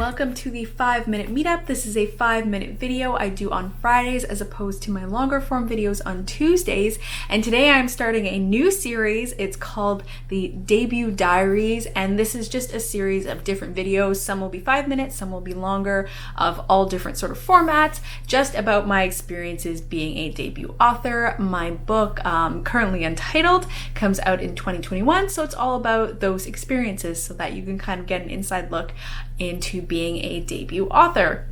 welcome to the 5-minute meetup. This is a 5-minute video I do on Fridays as opposed to my longer form videos on Tuesdays. And today I'm starting a new series. It's called the Debut Diaries, and this is just a series of different videos. Some will be 5 minutes, some will be longer, of all different sort of formats, just about my experiences being a debut author. My book, currently untitled, comes out in 2021, so it's all about those experiences so that you can kind of get an inside look into being a debut author.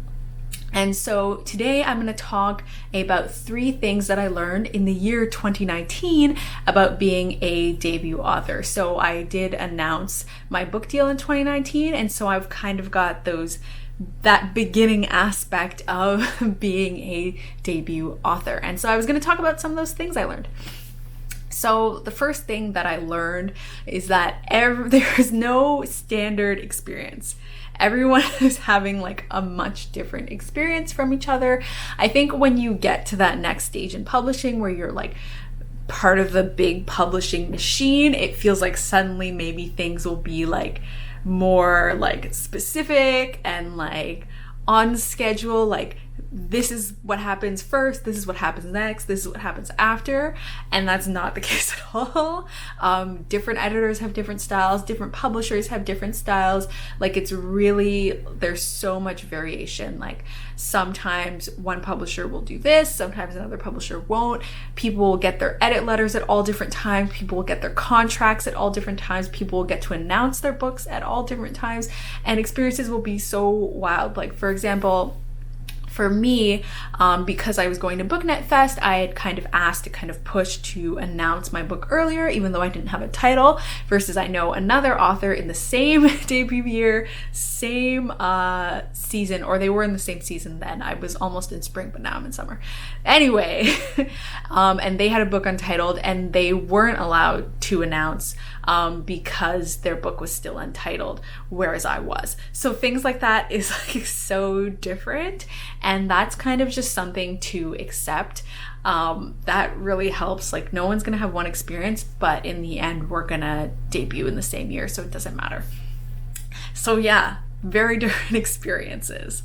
And so today I'm going to talk about 3 things that I learned in the year 2019 about being a debut author. So I did announce my book deal in 2019, and so I've kind of got that beginning aspect of being a debut author. And so I was going to talk about some of those things I learned. So the first thing that I learned is that there's no standard experience. Everyone is having like a much different experience from each other. I think when you get to that next stage in publishing where you're like part of the big publishing machine, it feels like suddenly maybe things will be like more like specific and like on schedule, like this is what happens first, this is what happens next, this is what happens after, and that's not the case at all. Different editors have different styles, different publishers have different styles. Like there's so much variation. Like sometimes one publisher will do this, sometimes another publisher won't. People will get their edit letters at all different times, people will get their contracts at all different times, people will get to announce their books at all different times, and experiences will be so wild. Like for example, for me, because I was going to BookNet Fest, I had kind of asked to kind of push to announce my book earlier, even though I didn't have a title, versus I know another author in the same debut year, same season, or they were in the same season then. I was almost in spring, but now I'm in summer. Anyway, and they had a book untitled, and they weren't allowed to announce because their book was still untitled, whereas I was. So things like that is like so different. And that's kind of just something to accept. That really helps. Like no one's gonna have one experience, but in the end, we're gonna debut in the same year, so it doesn't matter. So yeah, very different experiences.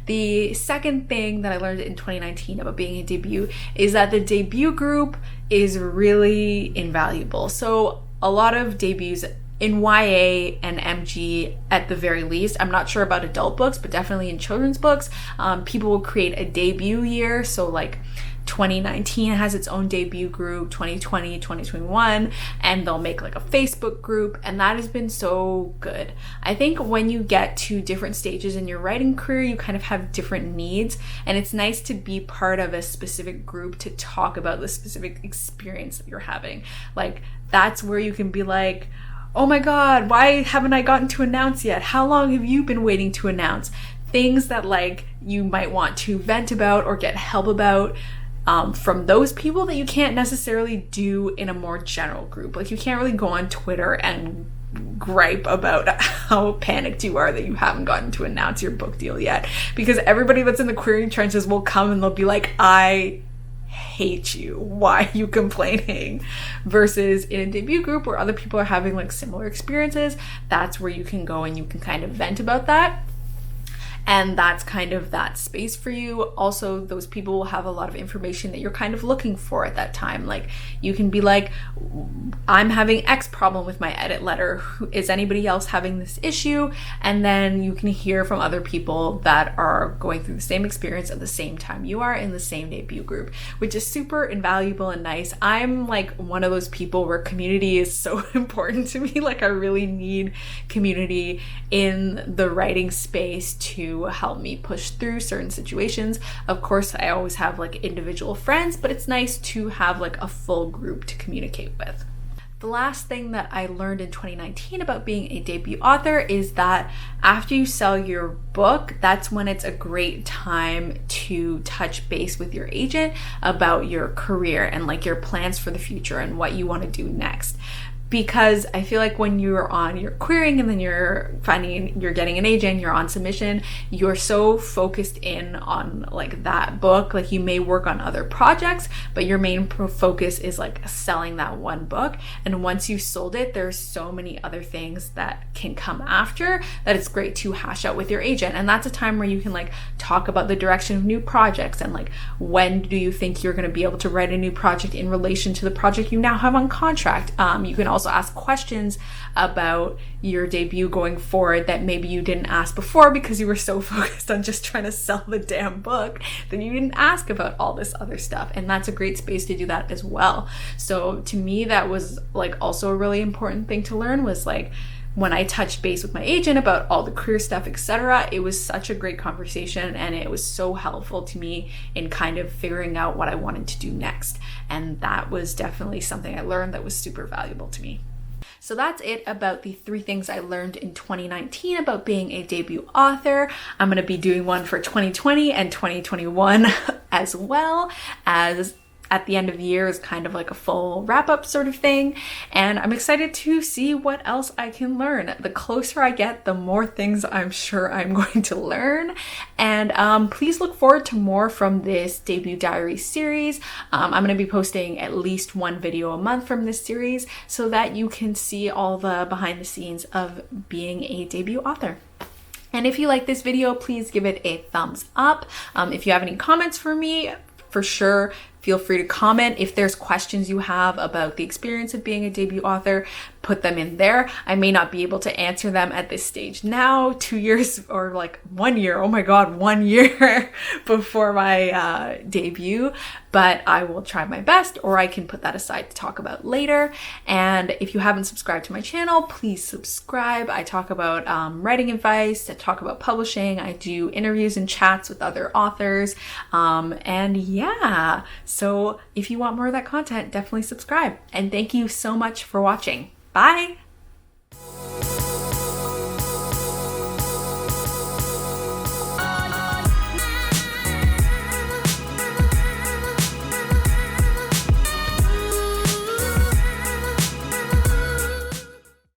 The second thing that I learned in 2019 about being a debut is that the debut group is really invaluable. So a lot of debuts in YA and MG at the very least, I'm not sure about adult books, but definitely in children's books, people will create a debut year. So like 2019 has its own debut group, 2020, 2021, and they'll make like a Facebook group, and that has been so good. I think when you get to different stages in your writing career, you kind of have different needs, and it's nice to be part of a specific group to talk about the specific experience that you're having. Like that's where you can be like, oh my God, why haven't I gotten to announce yet? How long have you been waiting to announce? Things that like you might want to vent about or get help about from those people that you can't necessarily do in a more general group. Like you can't really go on Twitter and gripe about how panicked you are that you haven't gotten to announce your book deal yet, because everybody that's in the querying trenches will come and they'll be like, I hate you, why are you complaining? Versus in a debut group where other people are having like similar experiences, that's where you can go and you can kind of vent about that. And that's kind of that space for you. Also, those people will have a lot of information that you're kind of looking for at that time. Like you can be like, I'm having X problem with my edit letter. Is anybody else having this issue? And then you can hear from other people that are going through the same experience at the same time you are in the same debut group, which is super invaluable and nice. I'm like one of those people where community is so important to me. Like I really need community in the writing space to help me push through certain situations. Of course, I always have like individual friends, but it's nice to have like a full group to communicate with. The last thing that I learned in 2019 about being a debut author is that after you sell your book, that's when it's a great time to touch base with your agent about your career and like your plans for the future and what you want to do next. because I feel like when you're querying and then you're finding you're getting an agent, you're on submission, you're so focused in on like that book. Like you may work on other projects, but your main focus is like selling that one book. And once you've sold it, there's so many other things that can come after that it's great to hash out with your agent. And that's a time where you can like talk about the direction of new projects and like when do you think you're going to be able to write a new project in relation to the project you now have on contract. You can also ask questions about your debut going forward that maybe you didn't ask before because you were so focused on just trying to sell the damn book that you didn't ask about all this other stuff. And that's a great space to do that as well. So to me, that was like also a really important thing to learn, was like when I touched base with my agent about all the career stuff, etc., it was such a great conversation and it was so helpful to me in kind of figuring out what I wanted to do next. And that was definitely something I learned that was super valuable to me. So that's it about the 3 things I learned in 2019 about being a debut author. I'm going to be doing one for 2020 and 2021 as well, as at the end of the year is kind of like a full wrap-up sort of thing. And I'm excited to see what else I can learn. The closer I get, the more things I'm sure I'm going to learn. And please look forward to more from this debut diary series. I'm going to be posting at least 1 video a month from this series so that you can see all the behind the scenes of being a debut author. And if you like this video, please give it a thumbs up. If you have any comments for me, for sure, feel free to comment. If there's questions you have about the experience of being a debut author, put them in there. I may not be able to answer them at this stage now, 2 years or like 1 year, oh my God, 1 year before my debut, but I will try my best, or I can put that aside to talk about later. And if you haven't subscribed to my channel, please subscribe. I talk about writing advice, I talk about publishing, I do interviews and chats with other authors, and yeah. So if you want more of that content, definitely subscribe. And thank you so much for watching. Bye!